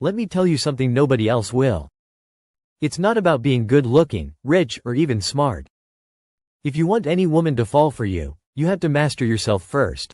Let me tell you something nobody else will. It's not about being good-looking, rich, or even smart. If you want any woman to fall for you, you have to master yourself first.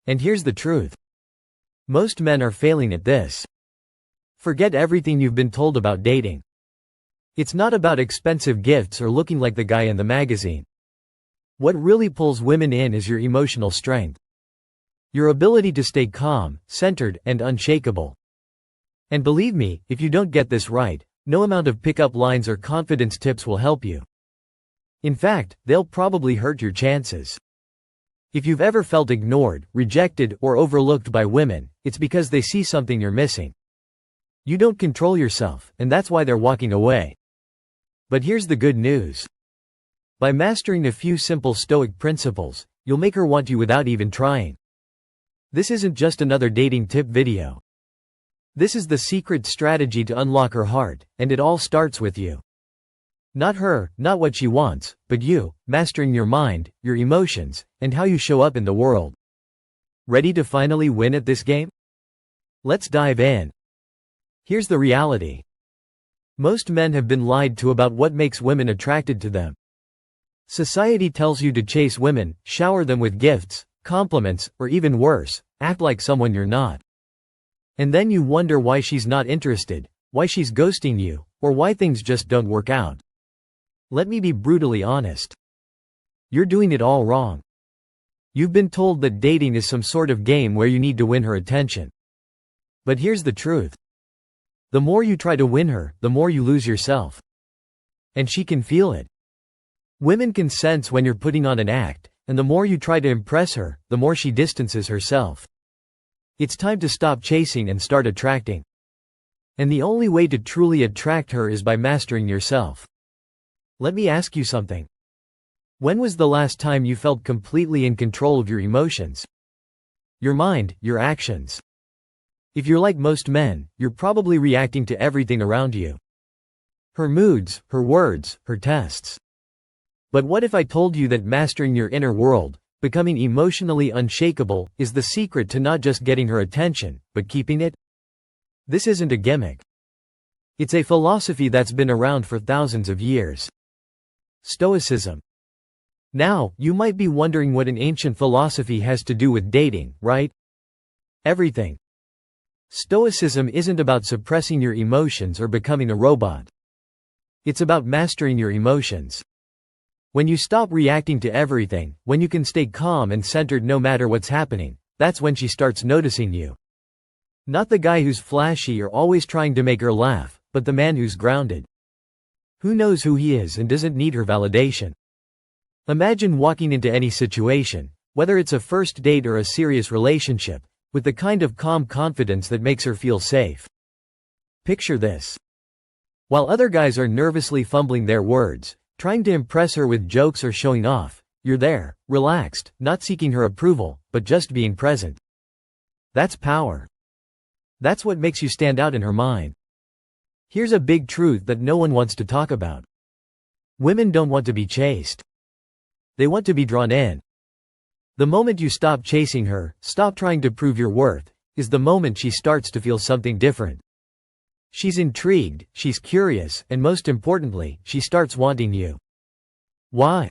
And here's the truth. Most men are failing at this. Forget everything you've been told about dating. It's not about expensive gifts or looking like the guy in the magazine. What really pulls women in is your emotional strength. Your ability to stay calm, centered, and unshakable. And believe me, if you don't get this right, no amount of pickup lines or confidence tips will help you. In fact, they'll probably hurt your chances. If you've ever felt ignored, rejected, or overlooked by women, it's because they see something you're missing. You don't control yourself, and that's why they're walking away. But here's the good news. By mastering a few simple Stoic principles, you'll make her want you without even trying. This isn't just another dating tip video. This is the secret strategy to unlock her heart, and it all starts with you. Not her, not what she wants, but you, mastering your mind, your emotions, and how you show up in the world. Ready to finally win at this game? Let's dive in. Here's the reality. Most men have been lied to about what makes women attracted to them. Society tells you to chase women, shower them with gifts, compliments, or even worse, act like someone you're not. And then you wonder why she's not interested, why she's ghosting you, or why things just don't work out. Let me be brutally honest. You're doing it all wrong. You've been told that dating is some sort of game where you need to win her attention. But here's the truth. The more you try to win her, the more you lose yourself. And she can feel it. Women can sense when you're putting on an act, and the more you try to impress her, the more she distances herself. It's time to stop chasing and start attracting. And the only way to truly attract her is by mastering yourself. Let me ask you something. When was the last time you felt completely in control of your emotions? Your mind, your actions. If you're like most men, you're probably reacting to everything around you. Her moods, her words, her tests. But what if I told you that mastering your inner world, becoming emotionally unshakable, is the secret to not just getting her attention, but keeping it? This isn't a gimmick. It's a philosophy that's been around for thousands of years. Stoicism. Now, you might be wondering what an ancient philosophy has to do with dating, right? Everything. Stoicism isn't about suppressing your emotions or becoming a robot. It's about mastering your emotions. When you stop reacting to everything, when you can stay calm and centered no matter what's happening, that's when she starts noticing you. Not the guy who's flashy or always trying to make her laugh, but the man who's grounded. Who knows who he is and doesn't need her validation. Imagine walking into any situation, whether it's a first date or a serious relationship, with the kind of calm confidence that makes her feel safe. Picture this. While other guys are nervously fumbling their words, trying to impress her with jokes or showing off, you're there, relaxed, not seeking her approval, but just being present. That's power. That's what makes you stand out in her mind. Here's a big truth that no one wants to talk about. Women don't want to be chased. They want to be drawn in. The moment you stop chasing her, stop trying to prove your worth, is the moment she starts to feel something different. She's intrigued, she's curious, and most importantly, she starts wanting you. Why?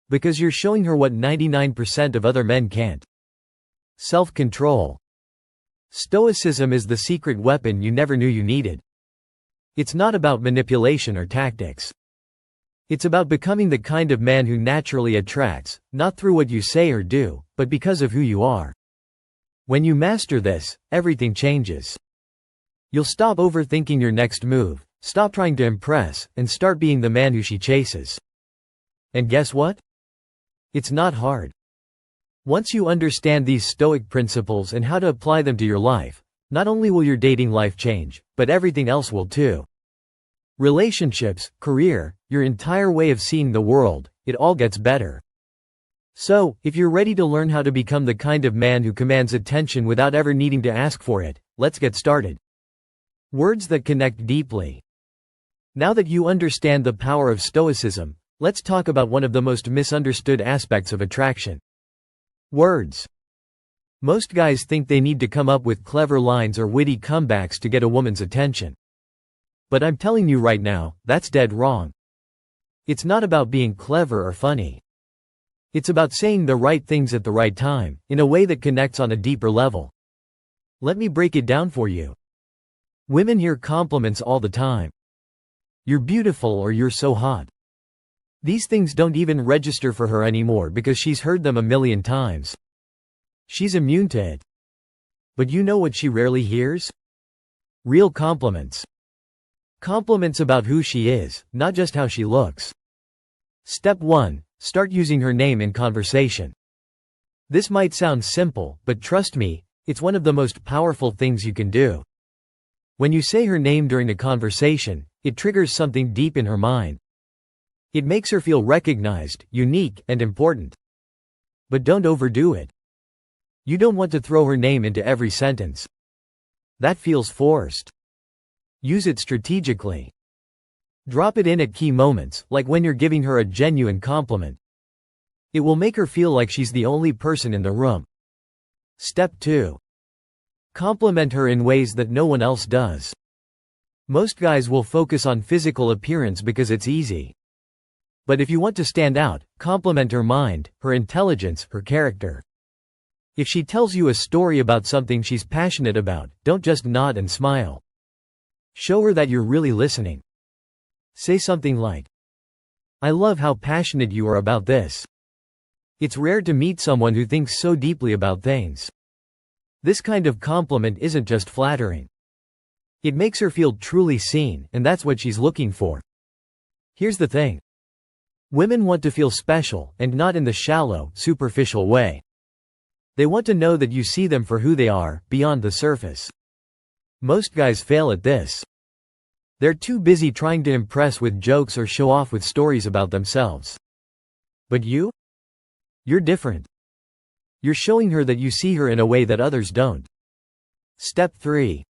Because you're showing her what 99% of other men can't. Self-control. Stoicism is the secret weapon you never knew you needed. It's not about manipulation or tactics. It's about becoming the kind of man who naturally attracts, not through what you say or do, but because of who you are. When you master this, everything changes. You'll stop overthinking your next move, stop trying to impress, and start being the man who she chases. And guess what? It's not hard. Once you understand these Stoic principles and how to apply them to your life, not only will your dating life change, but everything else will too. Relationships, career, your entire way of seeing the world, it all gets better. So, if you're ready to learn how to become the kind of man who commands attention without ever needing to ask for it, let's get started. Words that connect deeply. Now that you understand the power of Stoicism, let's talk about one of the most misunderstood aspects of attraction. Words. Most guys think they need to come up with clever lines or witty comebacks to get a woman's attention. But I'm telling you right now, that's dead wrong. It's not about being clever or funny. It's about saying the right things at the right time, in a way that connects on a deeper level. Let me break it down for you. Women hear compliments all the time. You're beautiful or you're so hot. These things don't even register for her anymore because she's heard them a million times. She's immune to it. But you know what she rarely hears? Real compliments. Compliments about who she is, not just how she looks. Step 1. Start using her name in conversation. This might sound simple, but trust me, it's one of the most powerful things you can do. When you say her name during a conversation, it triggers something deep in her mind. It makes her feel recognized, unique, and important. But don't overdo it. You don't want to throw her name into every sentence. That feels forced. Use it strategically. Drop it in at key moments, like when you're giving her a genuine compliment. It will make her feel like she's the only person in the room. Step 2. Compliment her in ways that no one else does. Most guys will focus on physical appearance because it's easy. But if you want to stand out, compliment her mind, her intelligence, her character. If she tells you a story about something she's passionate about, don't just nod and smile. Show her that you're really listening. Say something like, "I love how passionate you are about this." It's rare to meet someone who thinks so deeply about things. This kind of compliment isn't just flattering. It makes her feel truly seen, and that's what she's looking for. Here's the thing. Women want to feel special, and not in the shallow, superficial way. They want to know that you see them for who they are, beyond the surface. Most guys fail at this. They're too busy trying to impress with jokes or show off with stories about themselves. But you? You're different. You're showing her that you see her in a way that others don't. Step 3.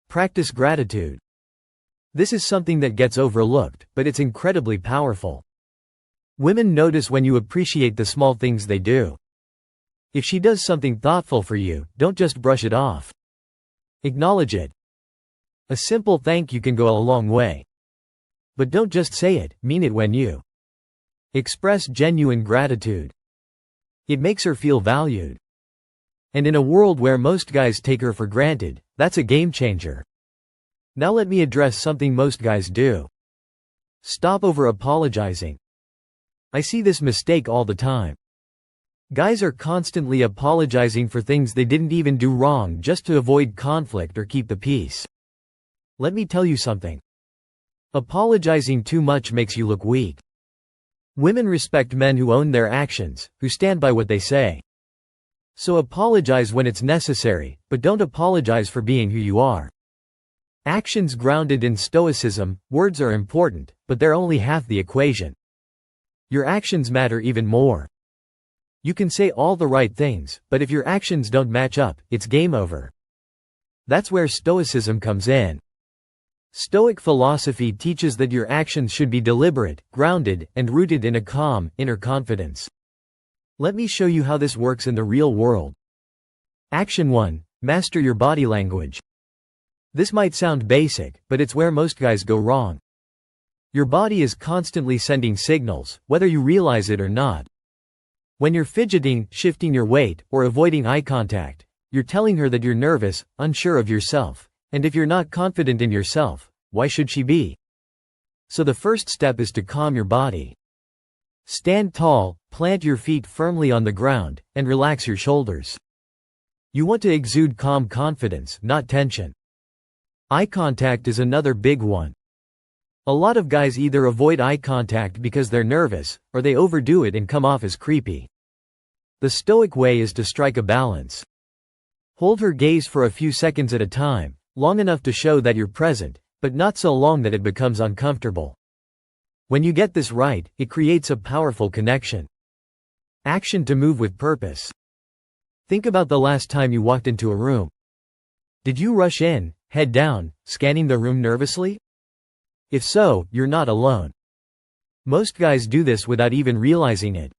Practice gratitude. This is something that gets overlooked, but it's incredibly powerful. Women notice when you appreciate the small things they do. If she does something thoughtful for you, don't just brush it off. Acknowledge it. A simple thank you can go a long way. But don't just say it, mean it when you express genuine gratitude. It makes her feel valued. And in a world where most guys take her for granted, that's a game changer. Now let me address something most guys do. Stop over-apologizing. I see this mistake all the time. Guys are constantly apologizing for things they didn't even do wrong just to avoid conflict or keep the peace. Let me tell you something. Apologizing too much makes you look weak. Women respect men who own their actions, who stand by what they say. So apologize when it's necessary, but don't apologize for being who you are. Actions grounded in Stoicism, words are important, but they're only half the equation. Your actions matter even more. You can say all the right things, but if your actions don't match up, it's game over. That's where Stoicism comes in. Stoic philosophy teaches that your actions should be deliberate, grounded, and rooted in a calm, inner confidence. Let me show you how this works in the real world. Action 1. Master your body language. This might sound basic, but it's where most guys go wrong. Your body is constantly sending signals, whether you realize it or not. When you're fidgeting, shifting your weight, or avoiding eye contact, you're telling her that you're nervous, unsure of yourself. And if you're not confident in yourself, why should she be? So the first step is to calm your body. Stand tall, plant your feet firmly on the ground, and relax your shoulders. You want to exude calm confidence, not tension. Eye contact is another big one. A lot of guys either avoid eye contact because they're nervous, or they overdo it and come off as creepy. The Stoic way is to strike a balance. Hold her gaze for a few seconds at a time, long enough to show that you're present, but not so long that it becomes uncomfortable. When you get this right, it creates a powerful connection. Action to move with purpose. Think about the last time you walked into a room. Did you rush in, head down, scanning the room nervously? If so, you're not alone. Most guys do this without even realizing it.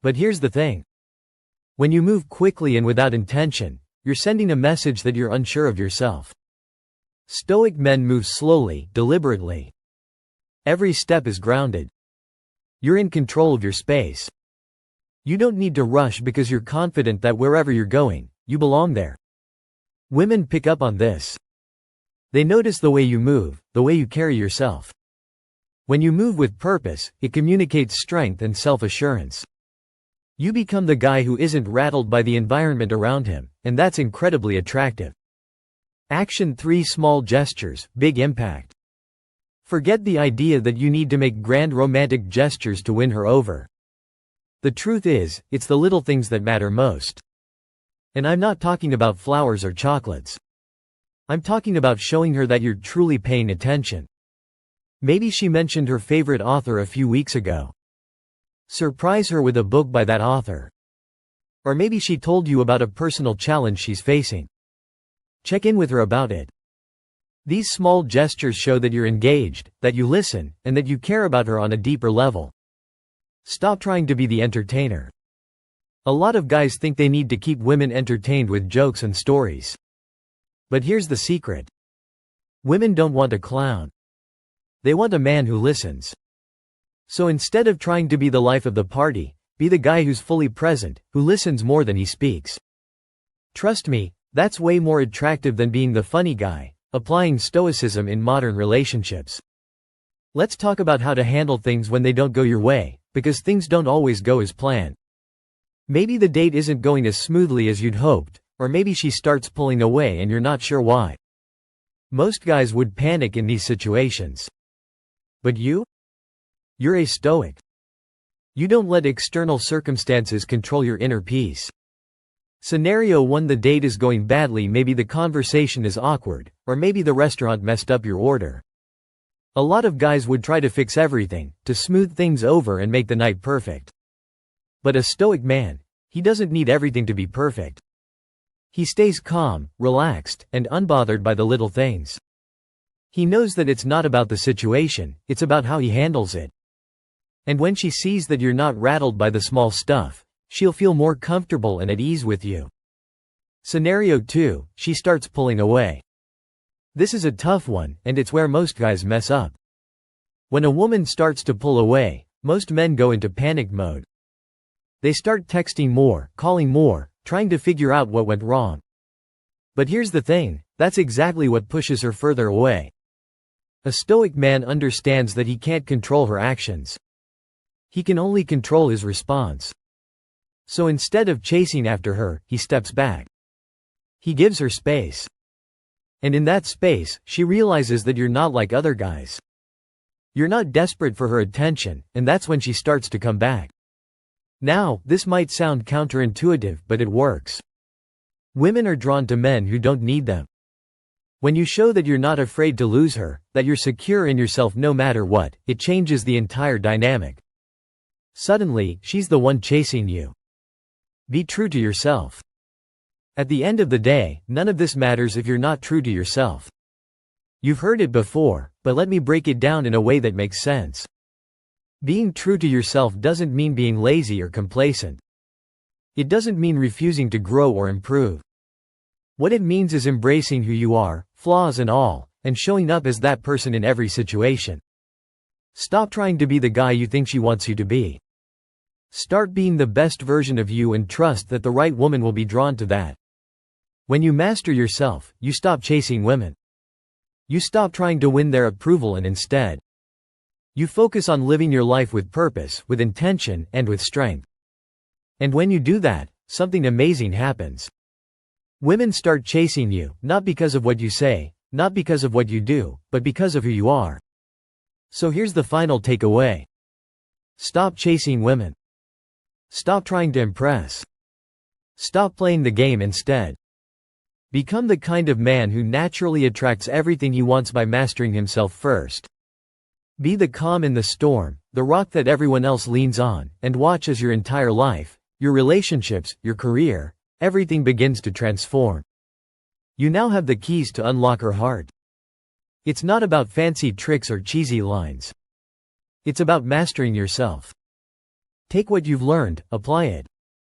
But here's the thing. When you move quickly and without intention, you're sending a message that you're unsure of yourself. Stoic men move slowly, deliberately. Every step is grounded. You're in control of your space. You don't need to rush because you're confident that wherever you're going, you belong there. Women pick up on this. They notice the way you move, the way you carry yourself. When you move with purpose, it communicates strength and self-assurance. You become the guy who isn't rattled by the environment around him, and that's incredibly attractive. Action 3 Small gestures, big impact. Forget the idea that you need to make grand romantic gestures to win her over. The truth is, it's the little things that matter most. And I'm not talking about flowers or chocolates. I'm talking about showing her that you're truly paying attention. Maybe she mentioned her favorite author a few weeks ago. Surprise her with a book by that author. Or maybe she told you about a personal challenge she's facing. Check in with her about it. These small gestures show that you're engaged, that you listen, and that you care about her on a deeper level. Stop trying to be the entertainer. A lot of guys think they need to keep women entertained with jokes and stories. But here's the secret. Women don't want a clown. They want a man who listens. So instead of trying to be the life of the party, be the guy who's fully present, who listens more than he speaks. Trust me, that's way more attractive than being the funny guy, applying Stoicism in modern relationships. Let's talk about how to handle things when they don't go your way, because things don't always go as planned. Maybe the date isn't going as smoothly as you'd hoped, or maybe she starts pulling away and you're not sure why. Most guys would panic in these situations. But you? You're a Stoic. You don't let external circumstances control your inner peace. Scenario 1: the date is going badly, maybe the conversation is awkward, or maybe the restaurant messed up your order. A lot of guys would try to fix everything, to smooth things over and make the night perfect. But a Stoic man, he doesn't need everything to be perfect. He stays calm, relaxed, and unbothered by the little things. He knows that it's not about the situation, it's about how he handles it. And when she sees that you're not rattled by the small stuff, she'll feel more comfortable and at ease with you. Scenario 2: she starts pulling away. This is a tough one, and it's where most guys mess up. When a woman starts to pull away, most men go into panic mode. They start texting more, calling more, trying to figure out what went wrong. But here's the thing, that's exactly what pushes her further away. A Stoic man understands that he can't control her actions. He can only control his response. So instead of chasing after her, he steps back. He gives her space. And in that space, she realizes that you're not like other guys. You're not desperate for her attention, and that's when she starts to come back. Now, this might sound counterintuitive, but it works. Women are drawn to men who don't need them. When you show that you're not afraid to lose her, that you're secure in yourself no matter what, it changes the entire dynamic. Suddenly, she's the one chasing you. Be true to yourself. At the end of the day, none of this matters if you're not true to yourself. You've heard it before, but let me break it down in a way that makes sense. Being true to yourself doesn't mean being lazy or complacent. It doesn't mean refusing to grow or improve. What it means is embracing who you are, flaws and all, and showing up as that person in every situation. Stop trying to be the guy you think she wants you to be. Start being the best version of you and trust that the right woman will be drawn to that. When you master yourself, you stop chasing women. You stop trying to win their approval and instead, you focus on living your life with purpose, with intention, and with strength. And when you do that, something amazing happens. Women start chasing you, not because of what you say, not because of what you do, but because of who you are. So here's the final takeaway. Stop chasing women. Stop trying to impress. Stop playing the game instead. Become the kind of man who naturally attracts everything he wants by mastering himself first. Be the calm in the storm, the rock that everyone else leans on, and watch as your entire life, your relationships, your career, everything begins to transform. You now have the keys to unlock her heart. It's not about fancy tricks or cheesy lines. It's about mastering yourself. Take what you've learned, apply it.